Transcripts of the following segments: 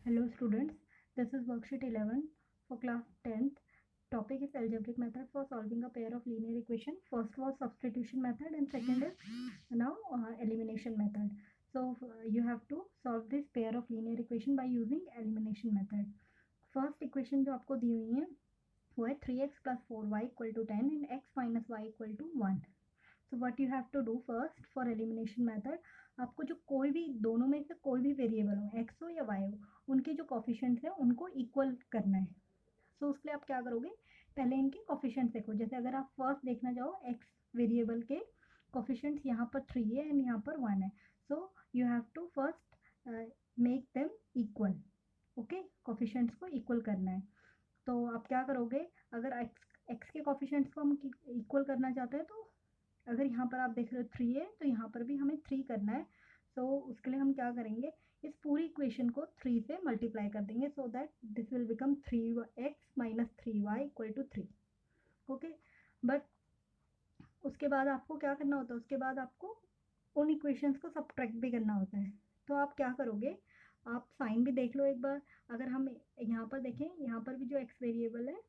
Hello students, this is worksheet 11 for class 10th. Topic is algebraic method for solving a pair of linear equation. First was substitution method and second is now elimination method. So you have to solve this pair of linear equation by using elimination method. First equation जो आपको दी हुई है वो है 3x plus 4y equal to 10 and x minus y equal to 1. So what you have to do first for elimination method, आपको जो कोई भी दोनों में से कोई भी वेरिएबल हो x हो या y हो उनके जो कॉफिशेंट्स हैं उनको इक्वल करना है. सो उसके लिए आप क्या करोगे, पहले इनके कॉफिशेंट्स देखो. जैसे अगर आप फर्स्ट देखना चाहो x वेरिएबल के कॉफिशेंट्स यहाँ पर 3 है एंड यहाँ पर 1 है. So you have to first make them equal. Okay, coefficients को इक्वल करना है. तो आप क्या करोगे, अगर x के कॉफिशेंट्स को हम इक्वल करना चाहते हैं तो अगर यहाँ पर आप देख रहे हो 3 है तो यहाँ पर भी हमें 3 करना है. सो उसके लिए हम क्या करेंगे, इस पूरी इक्वेशन को 3 से मल्टीप्लाई कर देंगे so that this will become 3x minus 3y equal to 3. Okay, but उसके बाद आपको क्या करना होता है, उसके बाद आपको उन इक्वेशंस को सब्ट्रैक्ट भी करना होता है. तो आप क्या करोगे, आप साइन भी देख लो एक बार. अगर हम यहाँ पर देखें, यहाँ पर भी जो x वेरिएबल है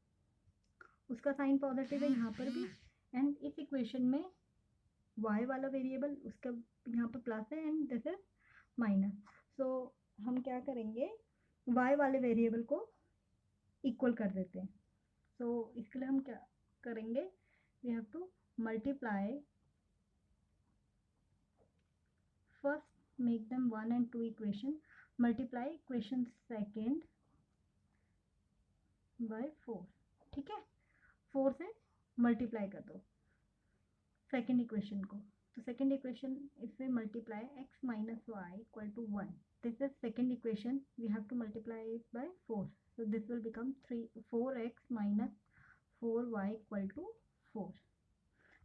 उसका साइन पॉजिटिव है यहाँ पर भी, एंड इस इक्वेशन में y वाला वेरिएबल उसका यहाँ पर प्लस है एंड दिस इज माइनस. सो हम क्या करेंगे, y वाले वेरिएबल को इक्वल कर देते हैं. सो इसके लिए हम क्या करेंगे, we have to multiply first, make them 1 and 2 equation, multiply equation second by 4. ठीक है, 4 से मल्टीप्लाई कर दो सेकेंड इक्वेशन को. तो second equation if we multiply x minus y equal to 1, this is second equation, we have to multiply it by 4. So this will become 4x minus 4y equal to 4.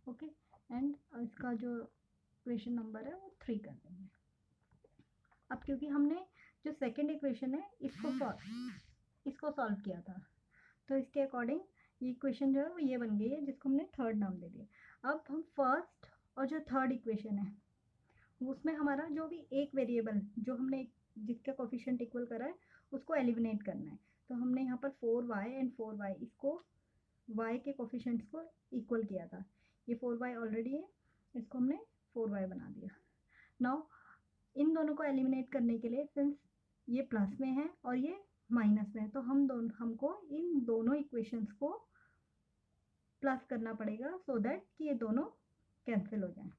Okay, and इसका जो equation number है वो 3 कर देंगे. अब क्योंकि हमने जो सेकेंड इक्वेशन है इसको सॉल्व किया था तो इसके अकॉर्डिंग ये इक्वेशन जो है वो ये बन गई है जिसको हमने थर्ड नाम दे दिया. अब हम फर्स्ट और जो थर्ड इक्वेशन है उसमें हमारा जो भी एक वेरिएबल जो हमने जिसका कोफिशिएंट इक्वल करा है उसको एलिमिनेट करना है. तो हमने यहाँ पर 4y एंड 4y इसको y के कोफिशिएंट्स को इक्वल किया था. ये 4y ऑलरेडी है, इसको हमने 4y बना दिया. नाउ इन दोनों को एलिमिनेट करने के लिए, सिंस ये प्लस में है और ये माइनस में है, तो हमको इन दोनों इक्वेशंस को प्लस करना पड़ेगा सो दैट कि ये दोनों कैंसिल हो जाएं.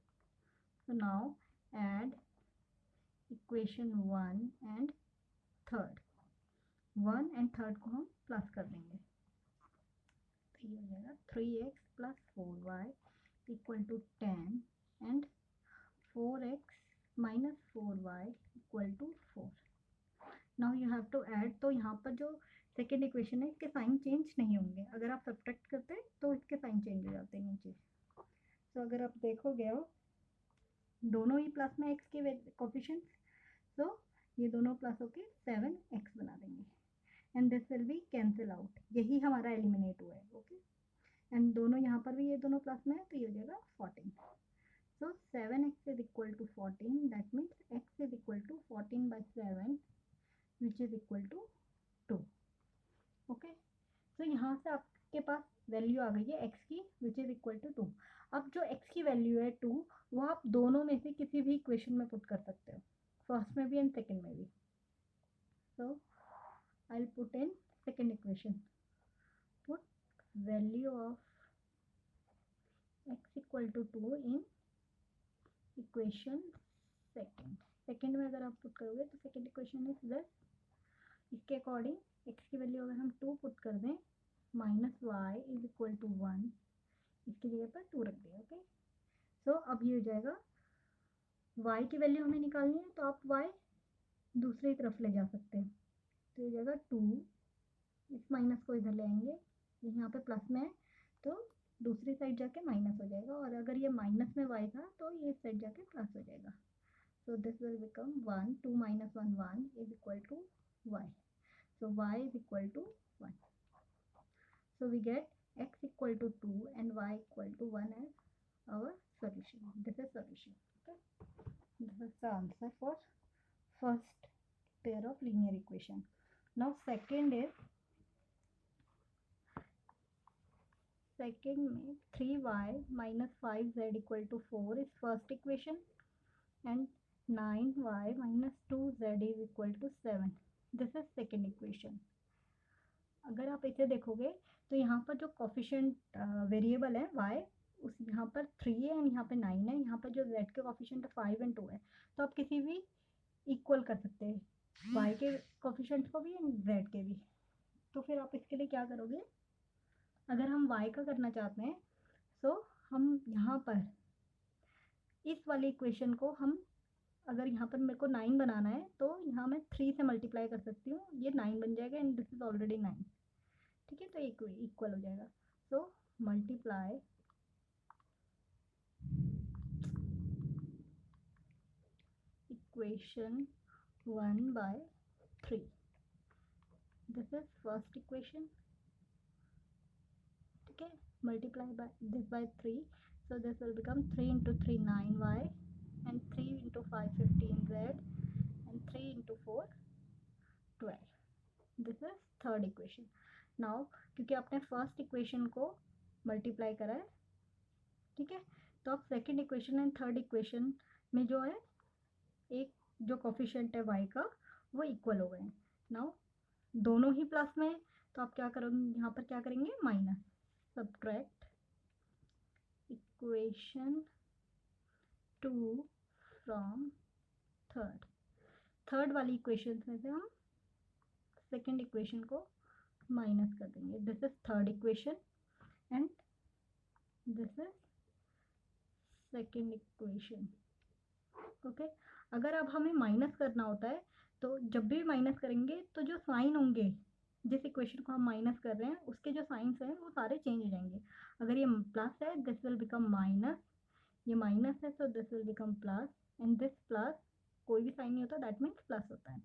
तो now add equation 1 and third. 1 and third को हम प्लस कर देंगे तो ये हो जाएगा 3x plus 4y equal to 10 and 4x minus 4y equal to 4. Now you have to add. तो यहाँ पर जो सेकेंड इक्वेशन है इसके साइन चेंज नहीं होंगे. अगर आप सब्ट्रैक्ट करते हैं तो इसके साइन चेंज हो जाते हैं नीचे. तो अगर आप देखोगे हो दोनों ही प्लस में x के कोफिशिएंट्स, तो ये दोनों प्लस होके 7x बना देंगे and this will be cancel out. यही हमारा एलिमिनेट हुआ है. ओके, एंड दोनों यहाँ पर भी ये दोनों प्लस में है तो ये हो जाएगा 14. So 7x is equal to 14. That means x is equal to 14 by 7 which is equal to 2. Okay. So यहाँ से आपके पास वैल्यू आ गई है x की which is equal to 2. अब जो x की वैल्यू है 2 वो आप दोनों में से किसी भी इक्वेशन में पुट कर सकते हो, फर्स्ट में भी एंड सेकेंड में भी. So I'll put in second equation. Put value of x equal to 2 in equation second में अगर आप पुट करोगे तो सेकेंड इक्वेशन इज दिस. इसके अकॉर्डिंग x की वैल्यू अगर हम 2 पुट कर दें minus y is equal to 1, इसकी जगह पर 2 रख दिया. ओके, सो अब ये हो जाएगा y की वैल्यू हमें निकालनी है तो आप y दूसरी तरफ ले जा सकते हैं. तो ये जाएगा 2, इस माइनस को इधर ले आएंगे, यहाँ पे प्लस में है तो दूसरी साइड जाके माइनस हो जाएगा, और अगर ये माइनस में y था तो ये साइड जाके प्लस हो जाएगा. So this will become 1, 2 minus 1 1 is equal to y. So y is equal to 1. So we get x equal to 2 and y equal to 1 as our solution. This is solution. Okay, this is the answer for first pair of linear equation. Now second में 3y minus 5z equal to 4 is first equation and 9y minus 2z is equal to 7. This is second equation. अगर आप इसे देखोगे तो यहाँ पर जो coefficient variable है y उस यहाँ पर 3 है एंड यहाँ पे 9 है, यहाँ पर जो z के कोफिशिएंट है 5 एंड 2 है, तो आप किसी भी इक्वल कर सकते हैं y के कोफिशिएंट को भी एंड z के भी. तो फिर आप इसके लिए क्या करोगे, अगर हम y का करना चाहते हैं तो हम यहाँ पर इस वाली इक्वेशन को हम, अगर यहाँ पर मेरे को 9 बनाना है तो यहाँ मैं 3 से मल्टीप्लाई कर सकती हूँ, ये 9 बन जाएगा एंड दिस इज ऑलरेडी 9. ठीक है, तो इक्वल हो जाएगा. So multiply equation 1 by 3. This is first equation. ठीक है, multiply by this by 3. So this will become 3 into 3 9y and 3 into 5 15z and 3 into 4 12. This is third equation. Now क्योंकि आपने first equation को multiply करा है, ठीक है, तो आप second equation and third equation में जो है एक जो कोफिशिएंट है y का वो इक्वल हो गए हैं. नाउ दोनों ही प्लस में, तो आप क्या करोगे, यहाँ पर क्या करेंगे, minus. Subtract equation 2 from third वाली इक्वेशन में से हम सेकेंड इक्वेशन को माइनस कर देंगे. This is third equation and this is second equation. Okay, अगर अब हमें माइनस करना होता है तो जब भी माइनस करेंगे तो जो साइन होंगे जिस इक्वेशन को हम माइनस कर रहे हैं उसके जो साइंस हैं वो सारे चेंज हो जाएंगे. अगर ये प्लस है दिस विल बिकम माइनस, ये माइनस है तो this will become plus and this plus कोई भी साइन नहीं होता दैट मीन्स प्लस होता है,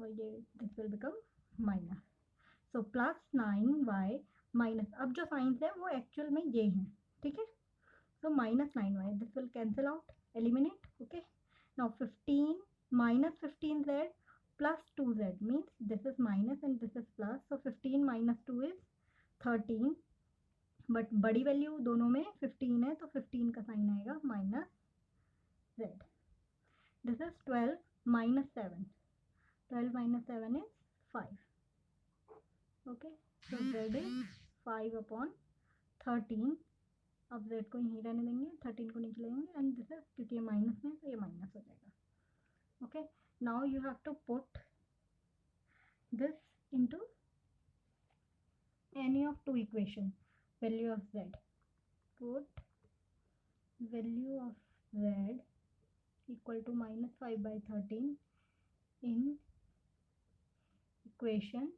और ये this will become minus. So plus 9y minus, अब जो साइंस है वो एक्चुअल में ये हैं. ठीक है, so minus 9y, this will cancel out, eliminate. Okay, now 15 minus 15z plus 2z means this is minus and this is plus, so 15 minus 2 is 13, but बड़ी वैल्यू दोनों में 15 है तो 15 का साइन आएगा minus z. This is 12 minus 7, 12 minus 7 is 5. Okay, so z is 5 upon 13. अब z को यहीं रहने देंगे, 13 को नीचे लेंगे एंड दिस इज, क्योंकि ये माइनस में तो ये माइनस हो जाएगा. Okay, now you have to put this into any of two equation. Value of z, put value of z equal to -5/13 in equation.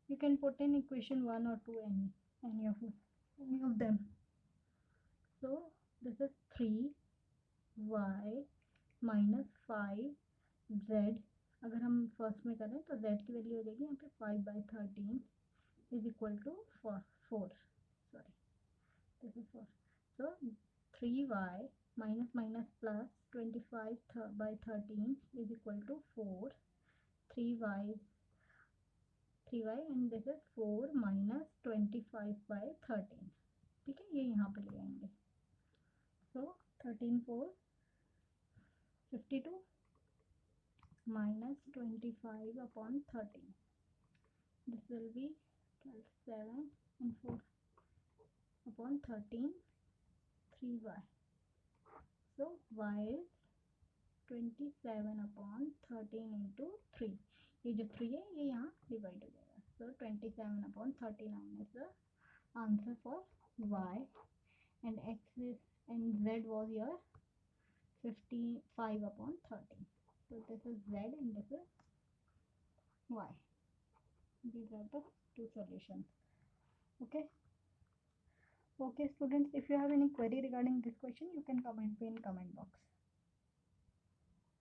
You can put in equation 1 or 2, any of them. So this is 3y minus 5z. अगर हम first में करें तो z की value हो जाएगी यहाँ पे 5/13 is equal to 4. Sorry, this is 4. So 3y minus minus plus 25/13 is equal to 4. 3y and this is 4 minus 25/13. ठीक है, ये यहाँ पे ले आएंगे. So 13 4 52 minus 25/13. This will be 7 and 4/13 3y. So y is 27/13 into 3. ये जो 3 है ये यहाँ डिवाइड हो जाएगा. So 27/39 is the answer for y, and x is, and z was your 55/13. So this is z and this is y. These are the two solutions. Okay students, if you have any query regarding this question you can comment me in comment box.